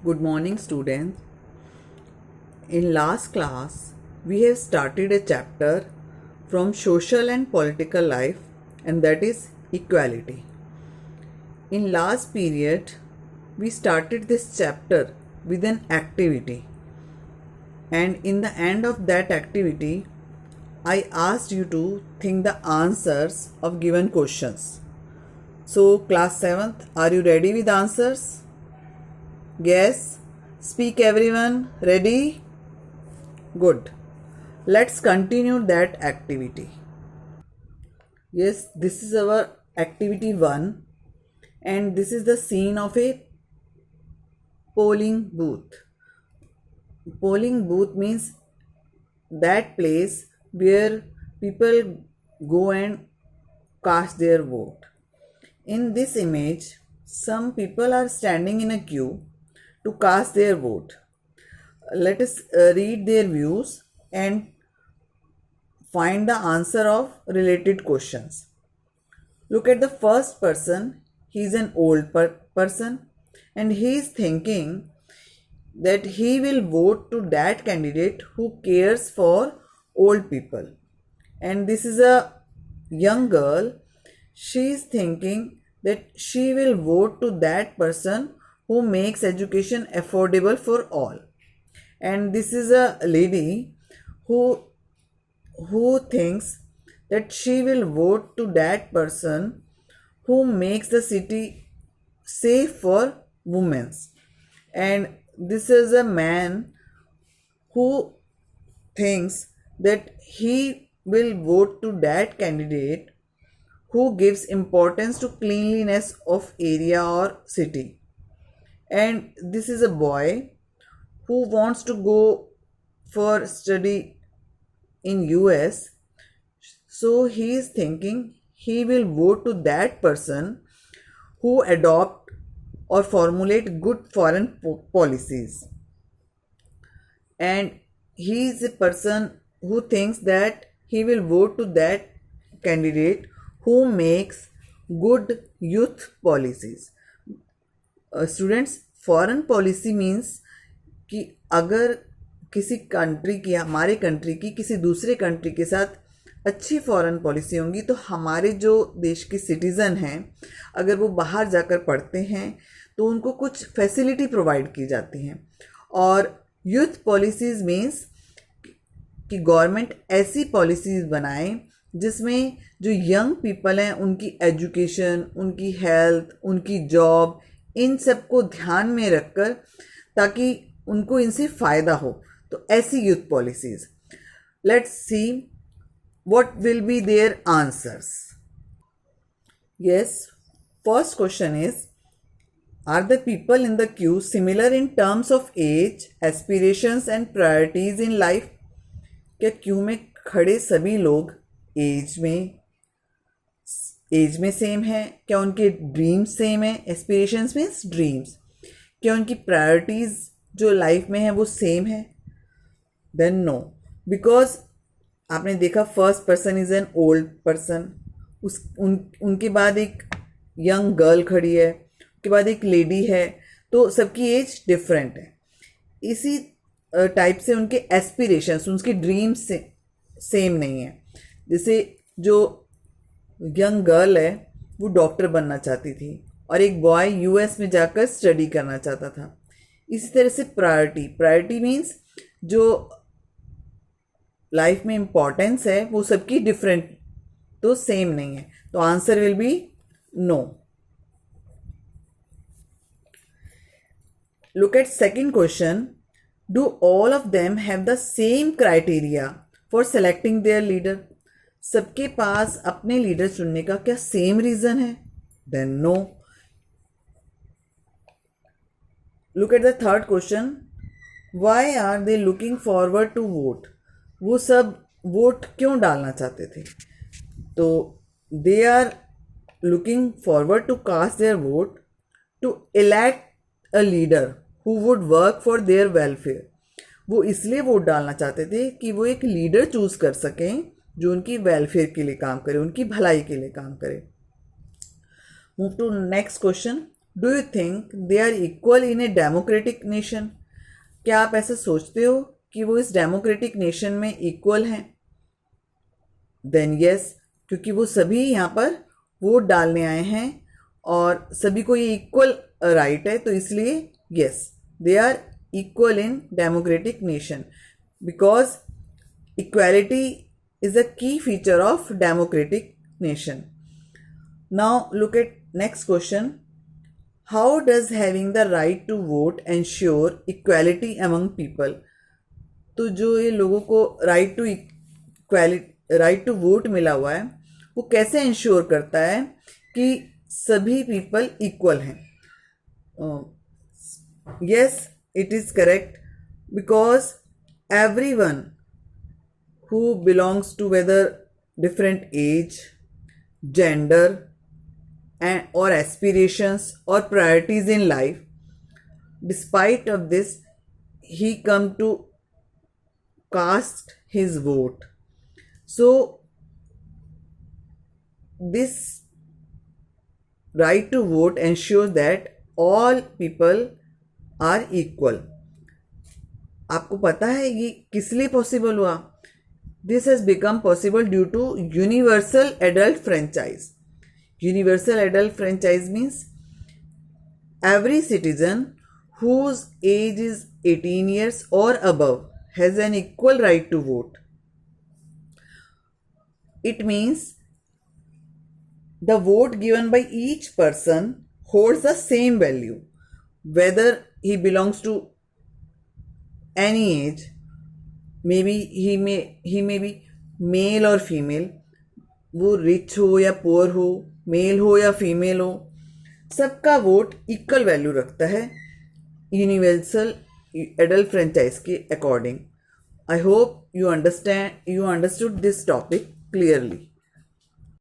Good morning, students. In last class, we have started a chapter from social and political life, and that is equality. In last period, we started this chapter with an activity, and in the end of that activity, I asked you to think the answers of given questions. So, class 7th, are you ready with answers? Yes. Speak everyone. Ready? Good. Let's continue that activity. Yes, this is our activity 1 and this is the scene of a polling booth. Polling booth means that place where people go and cast their vote. In this image, some people are standing in a queue to cast their vote. Let us read their views and find the answer of related questions. Look at the first person. He is an old person and he is thinking that he will vote to that candidate who cares for old people. And this is a young girl. She is thinking that she will vote to that person who makes education affordable for all. And this is a lady who thinks that she will vote to that person who makes the city safe for women. And this is a man who thinks that he will vote to that candidate who gives importance to cleanliness of area or city. And this is a boy who wants to go for study in US. So he is thinking he will vote to that person who adopt or formulate good foreign policies. And he is a person who thinks that he will vote to that candidate who makes good youth policies. Students, foreign policy means कि अगर किसी country की, हमारे country की किसी दूसरे country के साथ अच्छी फॉरेन पॉलिसी होंगी तो हमारे जो देश के सिटीज़न हैं अगर वो बाहर जाकर पढ़ते हैं तो उनको कुछ फैसिलिटी प्रोवाइड की जाती हैं. और यूथ पॉलिसीज़ मीन्स कि गवर्नमेंट ऐसी पॉलिसीज़ बनाए जिसमें जो यंग पीपल हैं उनकी एजुकेशन, उनकी हेल्थ, उनकी जॉब, इन सब को ध्यान में रखकर ताकि उनको इनसे फ़ायदा हो. तो ऐसी youth policies. Let's see what will be their answers. Yes, first question is, are the people in the queue similar in terms of age, aspirations and priorities in life? क्या क्यू में खड़े सभी लोग एज में same है? क्या उनके dreams same है? Aspirations means dreams. क्या उनकी प्रायोरिटीज़ जो लाइफ में है वो सेम है? देन नो, बिकॉज आपने देखा first person is an old person, उनके बाद एक यंग गर्ल खड़ी है, उसके बाद एक लेडी है, तो सबकी एज डिफरेंट है. इसी टाइप से उनके एस्पिरेशंस, उनके ड्रीम्स से सेम नहीं है. जैसे जो यंग गर्ल है वो डॉक्टर बनना चाहती थी और एक बॉय यूएस में जाकर स्टडी करना चाहता था. इसी तरह से प्रायोरिटी मीन्स जो लाइफ में इम्पॉर्टेंस है वो सबकी डिफरेंट, तो सेम नहीं है. तो answer will be no. Look at second question. Do all of them have the same criteria for selecting their leader? सबके पास अपने लीडर चुनने का क्या सेम रीज़न है? Then no. Look at the third question. Why are they looking forward to vote? वो सब vote क्यों डालना चाहते थे? तो they are looking forward to cast their vote to elect a leader who would work for their welfare. वो इसलिए vote डालना चाहते थे कि वो एक लीडर चूज़ कर सकें जो उनकी वेलफेयर के लिए काम करे, उनकी भलाई के लिए काम करे. Move to next question. Do you think they are equal in a democratic nation? क्या आप ऐसा सोचते हो कि वो इस डेमोक्रेटिक नेशन में इक्वल हैं? देन यस, क्योंकि वो सभी यहाँ पर वोट डालने आए हैं और सभी को ये इक्वल राइट है, तो इसलिए yes, they are equal in democratic nation because equality is a key feature of democratic nation. Now look at next question. How does having the right to vote ensure equality among people? तो जो ये लोगों को right to vote मिला हुआ है वो कैसे इंश्योर करता है कि सभी पीपल इक्वल हैं? Yes, it is correct, because everyone who belongs to whether different age, gender, and or aspirations or priorities in life, despite of this, he come to cast his vote. So this right to vote ensures that all people are equal. आपको पता है ये किस लिए possible हुआ? This has become possible due to universal adult franchise. Universal adult franchise means every citizen whose age is 18 years or above has an equal right to vote. It means the vote given by each person holds the same value, whether he belongs to any age, maybe he may be male or female, वो rich हो या poor हो, mail हो या female हो, सबका vote equal value रखता है यूनिवर्सल एडल्ट फ्रेंचाइज के according. I hope you understood this topic clearly.